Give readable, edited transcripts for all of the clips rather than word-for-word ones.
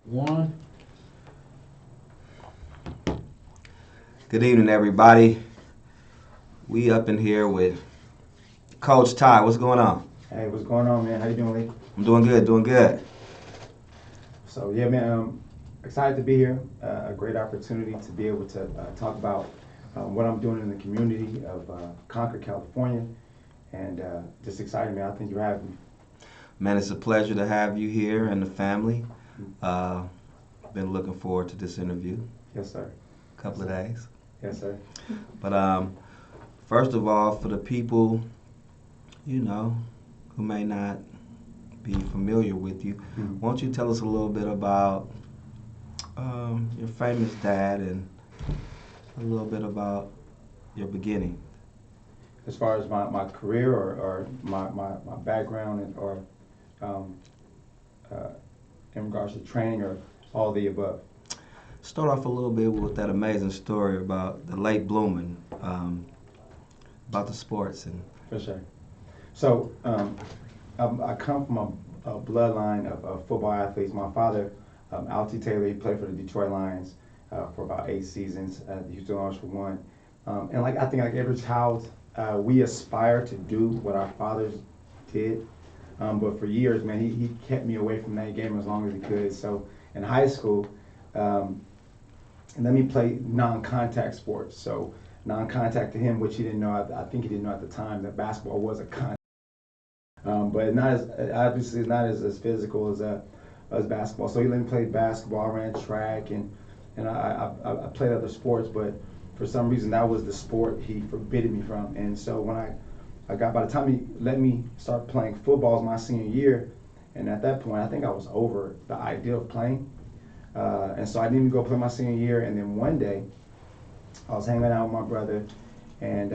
One. Good evening, everybody. We up in here with Coach Ty. What's going on? Hey, what's going on, man? How you doing, Lee? I'm doing good, doing good. So, yeah, man, excited to be here. A great opportunity to be able to talk about what I'm doing in the community of Concord, California, and just excited, man. I think you're having me. Man, it's a pleasure to have you here and the family. Been looking forward to this interview. Yes, sir. Couple of days. Yes, sir. But first of all, for the people, who may not be familiar with you, why don't you tell us a little bit about your famous dad and a little bit about your beginning? As far as my career or my background or um, uh, in regards to training or all the above. Start off a little bit with that amazing story about the late blooming, about the sports and. For sure. So I come from a bloodline of football athletes. My father, Altie Taylor, he played for the Detroit Lions for about 8 seasons at the Houston Oilers for one. And I think like every child, we aspire to do what our fathers did. But for years, man, he kept me away from that game as long as he could. So in high school, and let me play non-contact sports. So non-contact to him, which he didn't know. I think he didn't know at the time that basketball was a contact. But not as obviously not as physical as basketball. So he let me play basketball. I ran track and I played other sports, but for some reason that was the sport he forbidden me from. And so when I got, by the time he let me start playing football my senior year, and at that point I think I was over the idea of playing. And so I didn't even go play my senior year. And then one day I was hanging out with my brother, and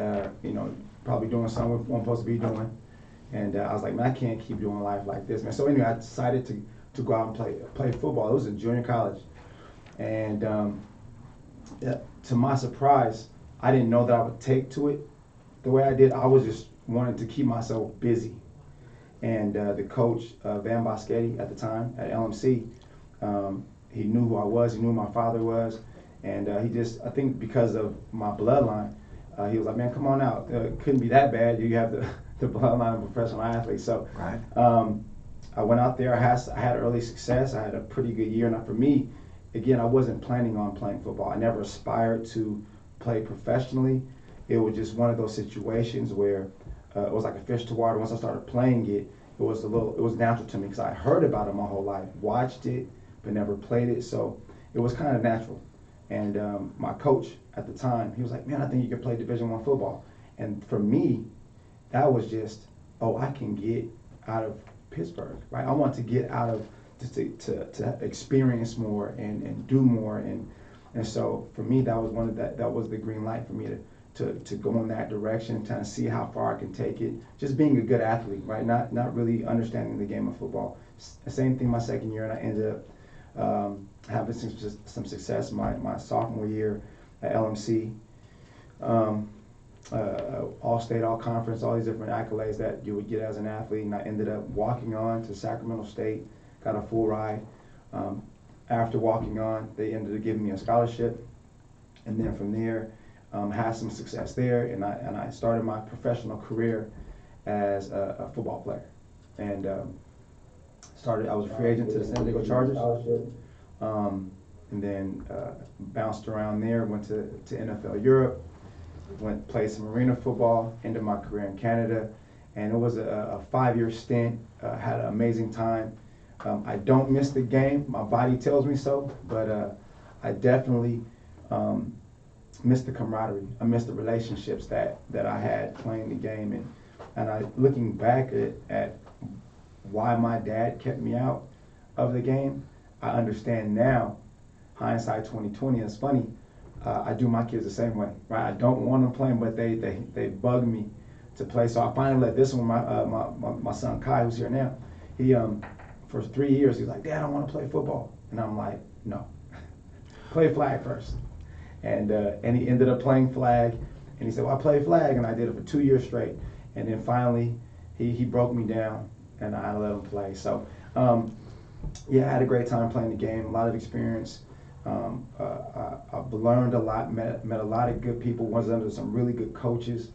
probably doing something we weren't supposed to be doing. And I was like, man, I can't keep doing life like this, man. So anyway, I decided to go out and play football. It was in junior college, and to my surprise, I didn't know that I would take to it the way I did. I was just wanting to keep myself busy. And the coach, Van Boschetti, at the time at LMC, he knew who I was. He knew who my father was, and he just, I think because of my bloodline, he was like, man, come on out. It couldn't be that bad. You have the bloodline of a professional athlete. So Right. I went out there. I had early success. I had a pretty good year. Now for me, again, I wasn't planning on playing football. I never aspired to play professionally. It was just one of those situations where it was like a fish to water. Once I started playing it, it was natural to me because I heard about it my whole life, watched it, but never played it. So it was kind of natural. And my coach at the time, he was like, man, I think you could play Division I football. And for me, that was just, I can get out of Pittsburgh, right? I want to get out of, to experience more and do more. And so for me, that was the green light for me to go in that direction, trying to see how far I can take it. Just being a good athlete, right? Not really understanding the game of football. Same thing my second year, and I ended up having some success my sophomore year at LMC. All-state, all-conference, all these different accolades that you would get as an athlete, and I ended up walking on to Sacramento State, got a full ride. After walking on, they ended up giving me a scholarship, and then from there, had some success there, and I started my professional career as a football player, and I was a free agent to the San Diego Chargers, and then bounced around there, went to NFL Europe, played some arena football, ended my career in Canada, and it was a 5-year stint. Had an amazing time. I don't miss the game. My body tells me so, but I definitely miss the camaraderie. I miss the relationships that I had playing the game, and I looking back at why my dad kept me out of the game, I understand now. Hindsight 2020. It's funny. I do my kids the same way, right? I don't want them playing, but they bug me to play. So I finally let this one, my son Kai, who's here now, he for 3 years he's like, Dad, I want to play football, and I'm like, no, play flag first, and he ended up playing flag, and he said, well, I play flag, and I did it for 2 years straight, and then finally he broke me down, and I let him play. So Yeah, I had a great time playing the game. A lot of experience. I've learned a lot. Met a lot of good people. Was under some really good coaches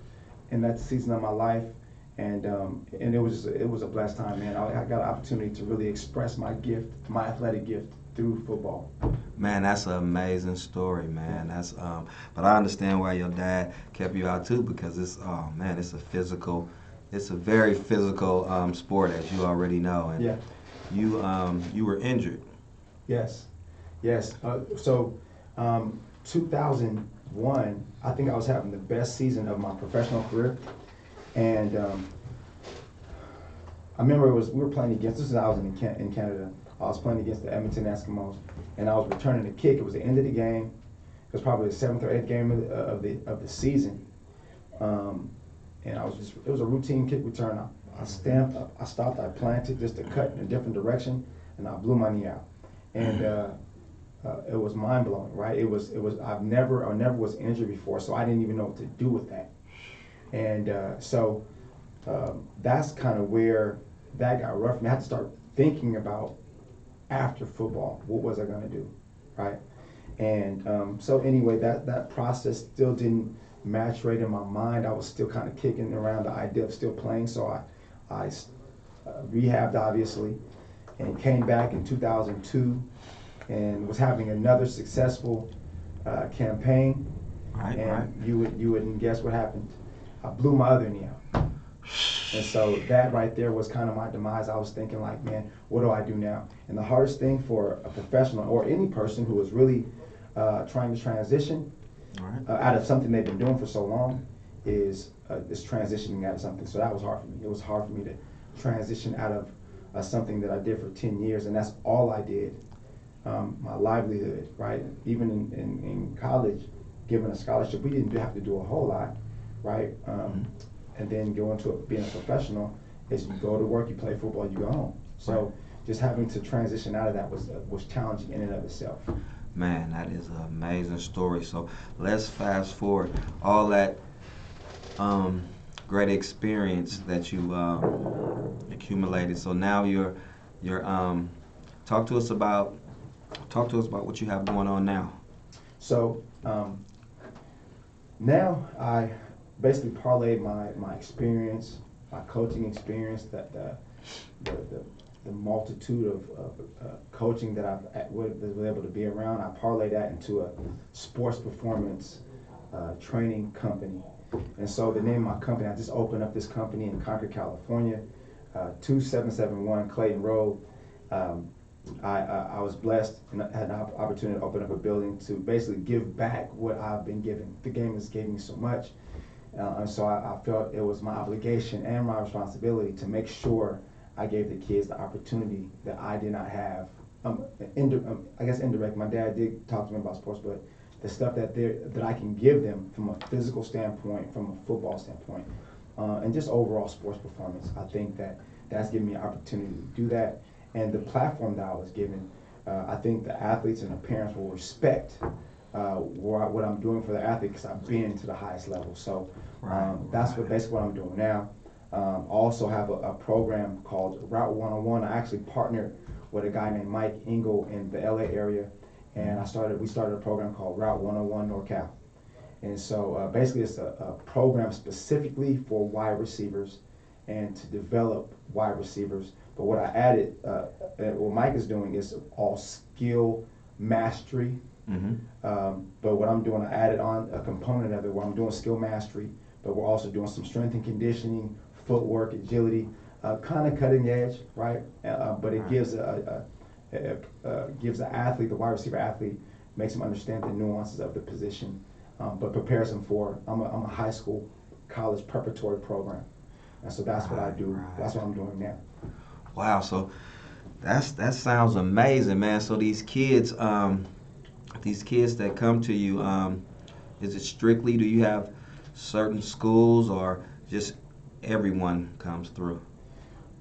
in that season of my life, and it was a blessed time, man. I got an opportunity to really express my gift, my athletic gift, through football. Man, that's an amazing story, man. That's but I understand why your dad kept you out too, because it's oh man, it's a very physical sport, as you already know, and Yeah. you were injured. Yes. Yes. 2001, I think I was having the best season of my professional career, and I remember we were playing against. This is I was in Canada. I was playing against the Edmonton Eskimos, and I was returning the kick. It was the end of the game. It was probably the seventh or eighth game of the season, and it was a routine kick return. I stopped, I planted just to cut in a different direction, and I blew my knee out, and it was mind blowing, right? I never was injured before, so I didn't even know what to do with that, and that's kind of where that got rough for me. I had to start thinking about after football, what was I going to do, right? And so anyway, that process still didn't maturate in my mind. I was still kind of kicking around the idea of still playing, so I rehabbed obviously, and came back in 2002, and was having another successful campaign. Right, and right. you wouldn't guess what happened. I blew my other knee out. And so that right there was kind of my demise. I was thinking like, man, what do I do now? And the hardest thing for a professional or any person who is really trying to transition out of something they've been doing for so long is transitioning out of something. So that was hard for me. It was hard for me to transition out of something that I did for 10 years, and that's all I did. My livelihood, right? Even in college, given a scholarship, we didn't have to do a whole lot, right? And then go into being a professional is you go to work, you play football, you go home. So just having to transition out of that was challenging in and of itself. Man, that is an amazing story. So let's fast forward all that great experience that you accumulated. So now you're talk to us about what you have going on now. So now I basically parlayed my experience, my coaching experience, that the multitude of coaching that I've was able to be around. I parlayed that into a sports performance training company. And so the name of my company, I just opened up this company in Concord, California, 2771 Clayton Road. I was blessed and had an opportunity to open up a building to basically give back what I've been given. The game has given me so much. And so I felt it was my obligation and my responsibility to make sure I gave the kids the opportunity that I did not have. I guess indirect. My dad did talk to me about sports, but the stuff that I can give them from a physical standpoint, from a football standpoint, and just overall sports performance, I think that's given me an opportunity to do that. And the platform that I was given, I think the athletes and the parents will respect what I'm doing for the athlete because I've been to the highest level. So that's basically what I'm doing now. Also have a program called Route 101. I actually partnered with a guy named Mike Engel in the LA area, and we started a program called Route 101 NorCal. And so basically it's a program specifically for wide receivers and to develop wide receivers. But what I added, what Mike is doing is all skill mastery. But what I'm doing, I added on a component of it where I'm doing skill mastery, but we're also doing some strength and conditioning, footwork, agility, kind of cutting edge, right? But it gives gives the athlete, the wide receiver athlete, makes him understand the nuances of the position, but prepares him for. I'm a high school, college preparatory program, and so that's what I do. That's what I'm doing now. Wow, so that sounds amazing, man. So these kids that come to you, is it strictly, do you have certain schools or just everyone comes through?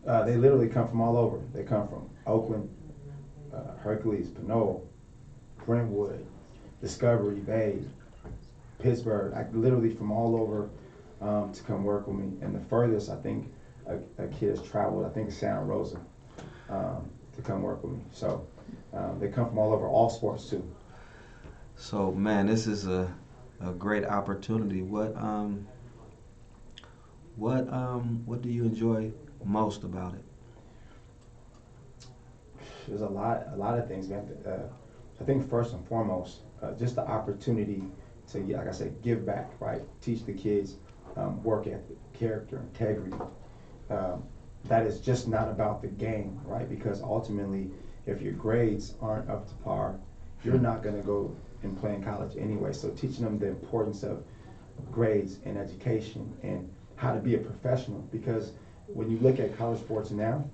They literally come from all over. They come from Oakland, Hercules, Pinole, Brentwood, Discovery Bay, Pittsburgh. Literally from all over to come work with me. And the furthest I think a kid has traveled, I think, is Santa Rosa. to come work with me. So they come from all over, all sports too. So man, this is a great opportunity. What do you enjoy most about it? There's a lot of things, man. I think first and foremost, just the opportunity to, like I said, give back, right? Teach the kids work ethic, character, integrity. Um, that is just not about the game, right? Because ultimately, if your grades aren't up to par, you're not going to go and play in college anyway. So teaching them the importance of grades and education and how to be a professional, because when you look at college sports now,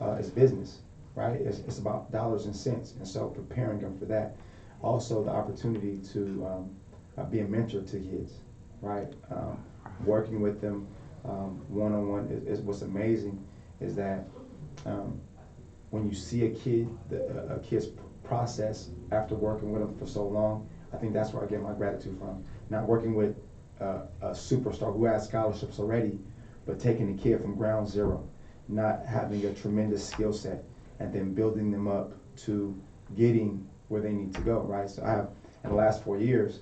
it's business, right? It's about dollars and cents, and so preparing them for that. Also, the opportunity to be a mentor to kids, right? Working with them one-on-one is what's amazing is that when you see a kid's process after working with them for so long, I think that's where I get my gratitude from. Not working with a superstar who has scholarships already, but taking the kid from ground zero, not having a tremendous skill set, and then building them up to getting where they need to go, right? So I have, in the last 4 years,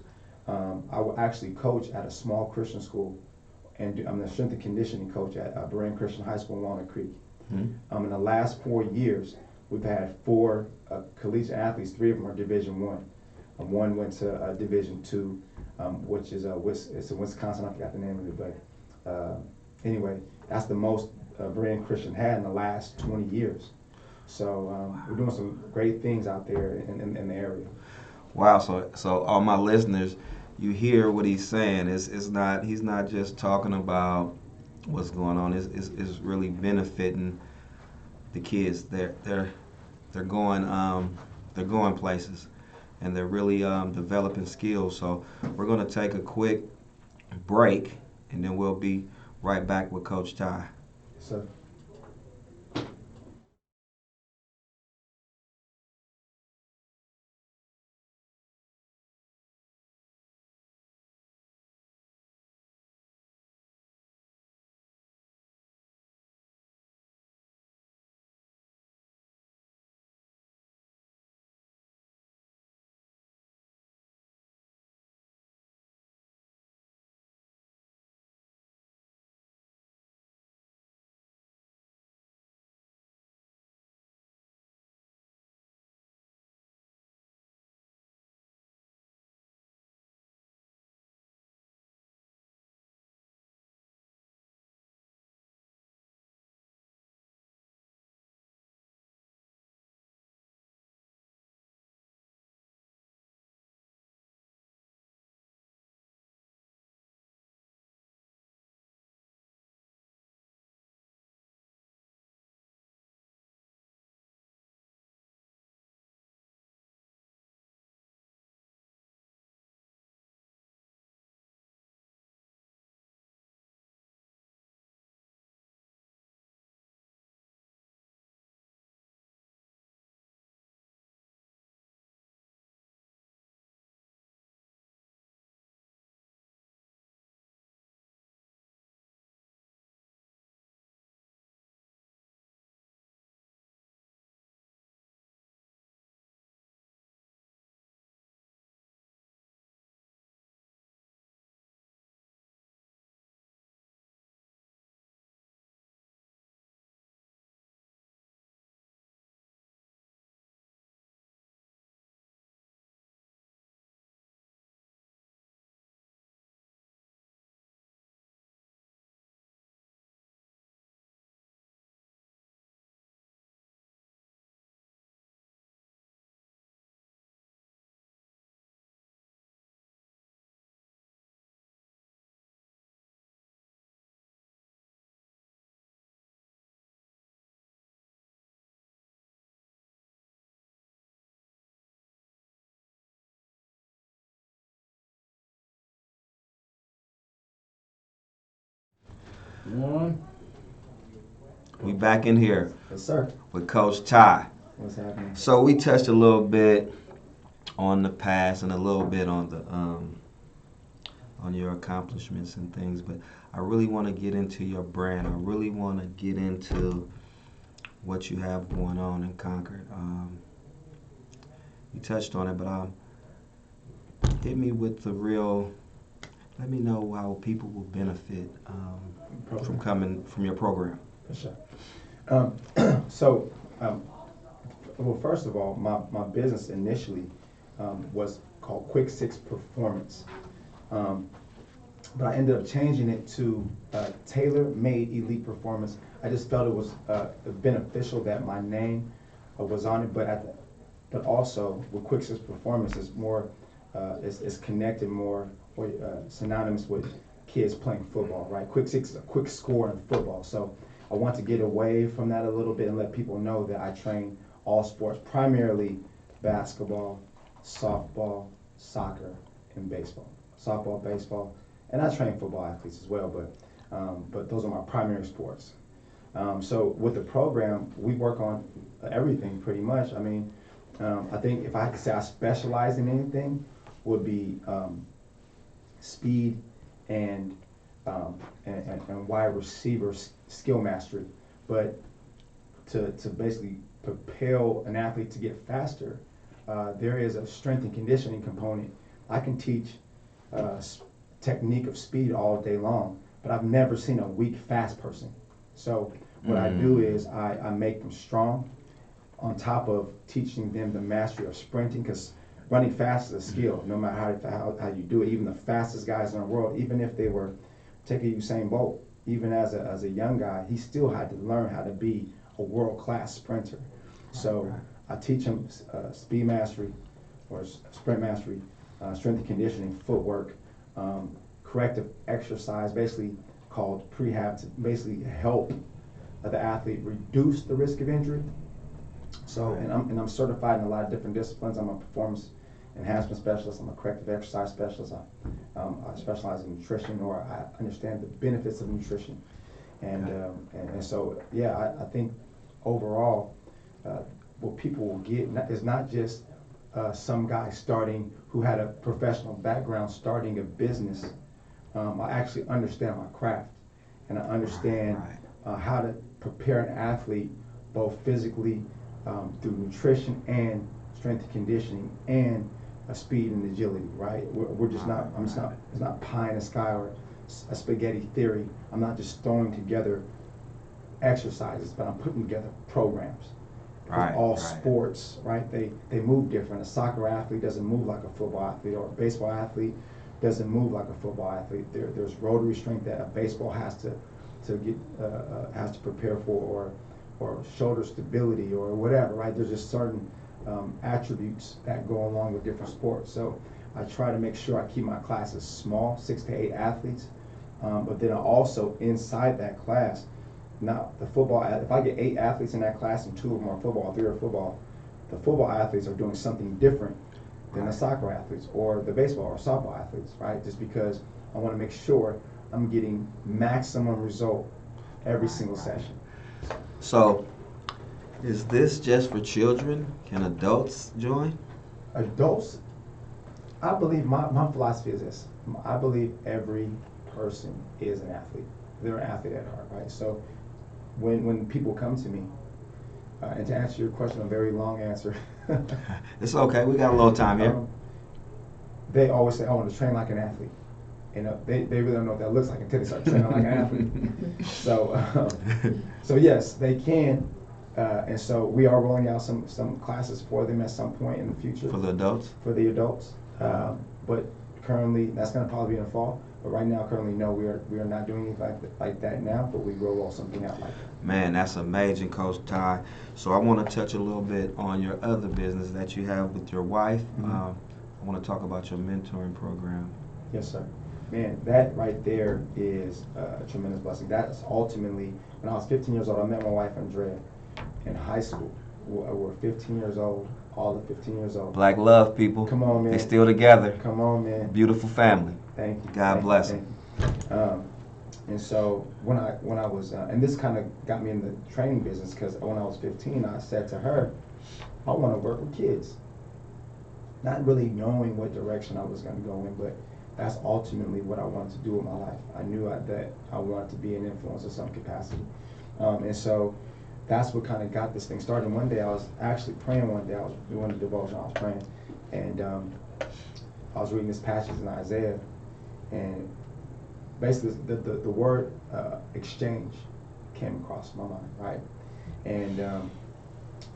I will actually coach at a small Christian school, and I'm the strength and conditioning coach at Berean Christian High School in Walnut Creek. Mm-hmm. In the last 4 years, we've had 4 collegiate athletes. 3 of them are Division One. One went to Division Two, which is it's in Wisconsin. I forgot the name of it, but anyway, that's the most Berean Christian had in the last 20 years. So we're doing some great things out there in the area. Wow. So all my listeners, you hear what he's saying. He's not just talking about what's going on. It's really benefiting the kids. They're going places, and they're really developing skills. So we're going to take a quick break, and then we'll be right back with Coach Ty. So. One. We back in here. Yes, sir. With Coach Ty. What's happening? So we touched a little bit on the past and a little bit on the on your accomplishments and things, but I really want to get into your brand. I really want to get into what you have going on in Concord. You touched on it, but hit me with the real. Let me know how people will benefit from your program. For sure. Well, first of all, my business initially was called Quick Six Performance. But I ended up changing it to Tailor-Made Elite Performance. I just felt it was beneficial that my name was on it, but also with Quick Six Performance is more, is connected more, or synonymous with kids playing football, right? Quick Six is a quick score in football. So I want to get away from that a little bit and let people know that I train all sports, primarily basketball, softball, soccer, and baseball. Softball, baseball, and I train football athletes as well, but those are my primary sports. So with the program, we work on everything pretty much. I mean, I think if I could say I specialize in anything, would be speed and wide receiver skill mastery. But to basically propel an athlete to get faster, there is a strength and conditioning component. I can teach technique of speed all day long, but I've never seen a weak, fast person. So what I do is I make them strong on top of teaching them the mastery of sprinting, because running fast is a skill, no matter how you do it. Even the fastest guys in the world, even if they were, take a Usain Bolt, even as a young guy, he still had to learn how to be a world-class sprinter. So I teach them speed mastery or sprint mastery, strength and conditioning, footwork, corrective exercise, basically called prehab, to basically help the athlete reduce the risk of injury. So, and I'm certified in a lot of different disciplines. I'm a performance enhancement specialist. I'm a corrective exercise specialist. I specialize in nutrition, or I understand the benefits of nutrition. And so, yeah, I think overall, what people will get is not just some guy starting who had a professional background starting a business. I actually understand my craft, and I understand how to prepare an athlete both physically through nutrition and strength and conditioning and speed and agility, right? We're just not, it's not pie in the sky or a spaghetti theory. I'm not just throwing together exercises, but I'm putting together programs. All sports, right? They move different. A soccer athlete doesn't move like a football athlete, or a baseball athlete doesn't move like a football athlete. There's rotary strength that a baseball has to prepare for, or shoulder stability, or whatever, right? There's just certain attributes that go along with different sports. So I try to make sure I keep my classes small, 6 to 8 athletes, but then I also, inside that class, now the football, if I get 8 athletes in that class and 2 of them are football, 3 are football, the football athletes are doing something different than the soccer athletes or the baseball or softball athletes, right? Just because I want to make sure I'm getting maximum result every single session. So, is this just for children? Can adults join? Adults, I believe my philosophy is this. I believe every person is an athlete. They're an athlete at heart, right? So when people come to me, and to answer your question, a very long answer. It's okay. We got a little time here. They always say, I want to train like an athlete. And they really don't know what that looks like until they start training like an athlete. So yes, they can. And so we are rolling out some classes for them at some point in the future. For the adults? For the adults. But currently, that's going to probably be in the fall. But right now, currently, no, we are not doing anything like that now, but we will roll something out like that. Man, that's amazing, Coach Ty. So I want to touch a little bit on your other business that you have with your wife. I want to talk about your mentoring program. Yes, sir. Man, that right there is a tremendous blessing. That's ultimately, when I was 15 years old, I met my wife, Andrea, in high school. We're 15 years old, all of 15 years old. Black love, people. Come on, man. They still together. Come on, man. Beautiful family. Thank you. God bless them. And so when I was, and this kind of got me in the training business, because when I was 15, I said to her, I want to work with kids. Not really knowing what direction I was going to go in, but that's ultimately what I wanted to do in my life. I knew that I wanted to be an influence of some capacity. And so that's what kind of got this thing started. And one day I was actually praying. One day I was doing a devotion. I was praying, and I was reading this passage in Isaiah, and basically the word exchange came across my mind, right? And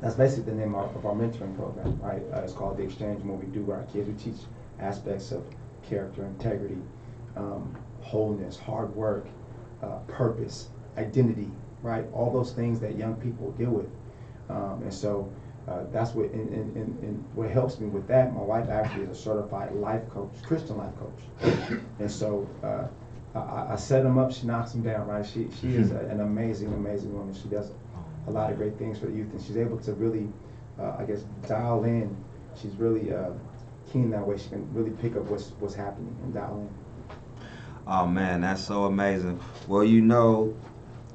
that's basically the name of our mentoring program, right? It's called The Exchange. And what we do with our kids, we teach aspects of character, integrity, wholeness, hard work, purpose, identity, right? All those things that young people deal with. And so that's what, and what helps me with that, my wife actually is a certified life coach, Christian life coach. And so I set them up, she knocks them down, right? She is an amazing woman. She does a lot of great things for the youth, and she's able to really, I guess, dial in. She's really keen that way. She can really pick up what's happening and dial in. Oh man, that's so amazing. Well, you know,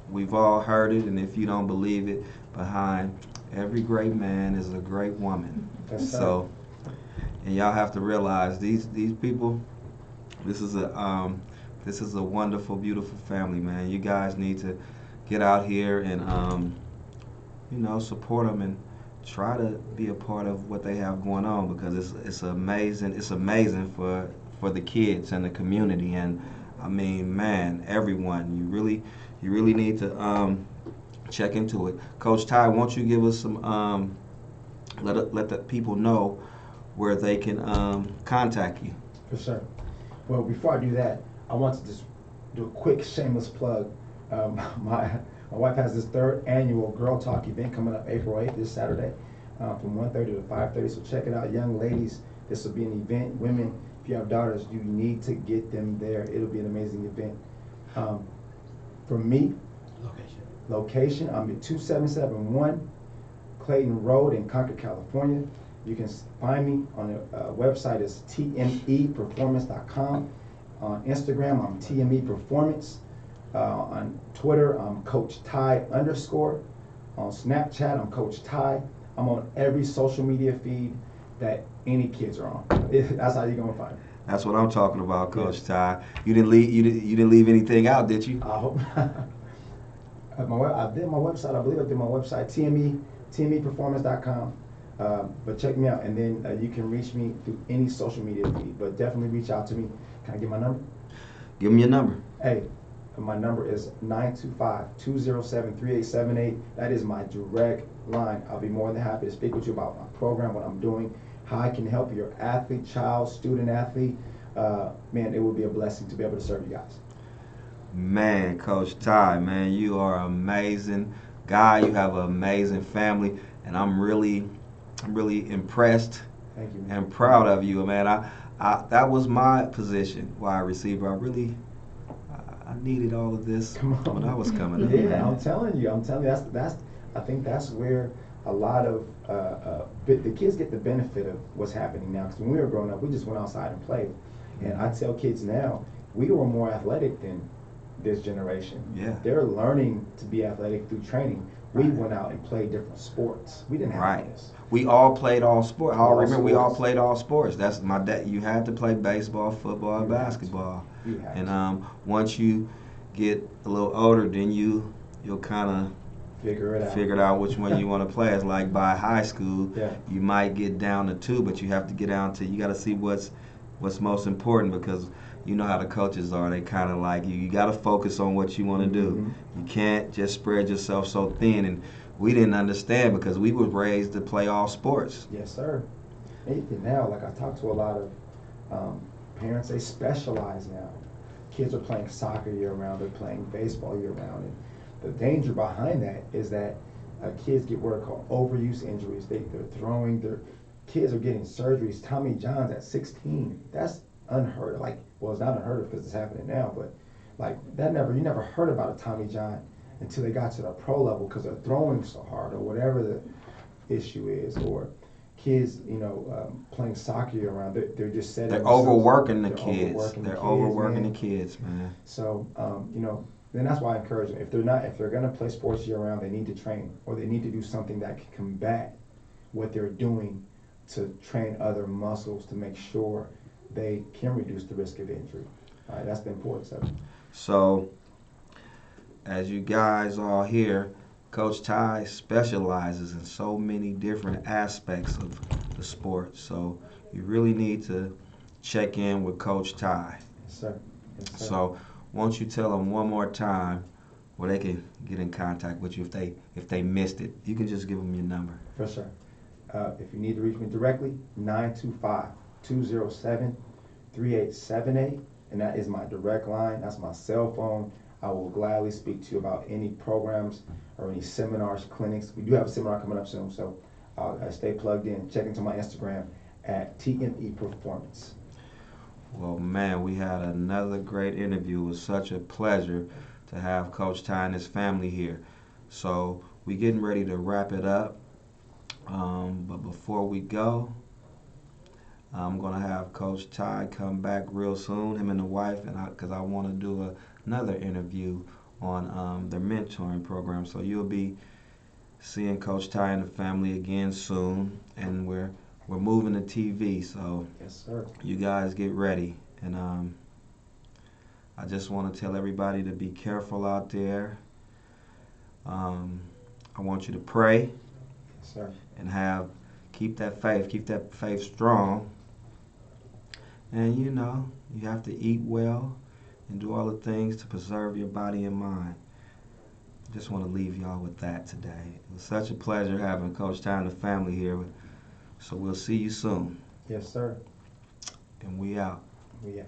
we've all heard it, and if you don't believe it, behind every great man is a great woman. Yes, sir. So, and y'all have to realize these people. This is a wonderful, beautiful family, man. You guys need to get out here and you know, support them and try to be a part of what they have going on, because it's amazing. It's amazing for the kids and the community. And I mean, man, everyone, you really need to check into it. Coach Ty, won't you give us some let the people know where they can contact you? For sure. Well, before I do that, I want to just do a quick shameless plug. My wife has this 3rd annual Girl Talk event coming up April 8th, this Saturday, from 1:30 to 5:30. So check it out, young ladies. This will be an event. Women, if you have daughters, you need to get them there. It'll be an amazing event. For me, location, I'm at 2771 Clayton Road in Concord, California. You can find me on the website is tmeperformance.com. On Instagram, I'm tmeperformance. On Twitter, I'm Coach Ty _. On Snapchat, I'm Coach Ty. I'm on every social media feed that any kids are on. That's how you're gonna find me. That's what I'm talking about, Coach Yes. Ty. You didn't leave anything out, did you? I hope not. I did my website. I believe I did my website, tmeperformance.com. But check me out, and then you can reach me through any social media feed. But definitely reach out to me. Can I get my number? Give them your number. Hey, my number is 925-207-3878. That is my direct line. I'll be more than happy to speak with you about my program, what I'm doing, how I can help your athlete, child, student athlete. Man, it would be a blessing to be able to serve you guys. Man, Coach Ty, man, you are an amazing guy. You have an amazing family, and I'm really impressed. Thank you, man. And proud of you, man. I that was my position, wide receiver. I needed all of this when I was coming up. Yeah, I'm telling you, that's I think that's where a lot of the kids get the benefit of what's happening now. Because when we were growing up, we just went outside and played. And I tell kids now, we were more athletic than this generation. Yeah. They're learning to be athletic through training. We went out and played different sports. We didn't have this. We all played all sports. I All remember we all sports. played all sports. That's my dad. You had to play baseball, football, and You had to. basketball. You had And to. once you get a little older, then you'll kind Figure it of out. figure out which one you want to play. It's like by high school, Yeah. you might get down to 2, but you have to get down to. You got to see what's most important, because you know how the coaches are. They kind of like you. You got to focus on what you want to do. Mhm. You can't just spread yourself so thin. And we didn't understand, because we were raised to play all sports. Yes, sir. And even now, like I talk to a lot of parents, they specialize now. Kids are playing soccer year round, they're playing baseball year round. And the danger behind that is that kids get what are called overuse injuries. They're throwing, kids are getting surgeries. Tommy John's at 16. That's unheard of. Like, well, it's not unheard of because it's happening now, but like you never heard about a Tommy John until they got to the pro level because they're throwing so hard or whatever the issue is. Or kids, playing soccer year round, they're just setting. They're themselves- overworking the they're kids. overworking The man. kids, man. So, then that's why I encourage them. If they're gonna play sports year round, they need to train, or they need to do something that can combat what they're doing to train other muscles to make sure they can reduce the risk of injury. All right, that's the importance of it. So, as you guys all hear, Coach Ty specializes in so many different aspects of the sport. So you really need to check in with Coach Ty. Yes, sir. Yes, sir. So won't you tell them one more time where they can get in contact with you if they missed it? You can just give them your number. For sure. If you need to reach me directly, 925-207-3878, and that is my direct line. That's my cell phone. I will gladly speak to you about any programs or any seminars, clinics. We do have a seminar coming up soon, so stay plugged in. Check into my Instagram at TME Performance. Well, man, we had another great interview. It was such a pleasure to have Coach Ty and his family here. So we're getting ready to wrap it up. But before we go, I'm going to have Coach Ty come back real soon, him and the wife, because I want to do another interview on their mentoring program. So you'll be seeing Coach Ty and the family again soon, and we're moving to TV. So yes, sir. You guys get ready, and I just want to tell everybody to be careful out there. I want you to pray. Yes, sir. And keep that faith strong. And you have to eat well and do all the things to preserve your body and mind. Just want to leave y'all with that today. It was such a pleasure having Coach Ty and the family here. So we'll see you soon. Yes, sir. And we out. We out.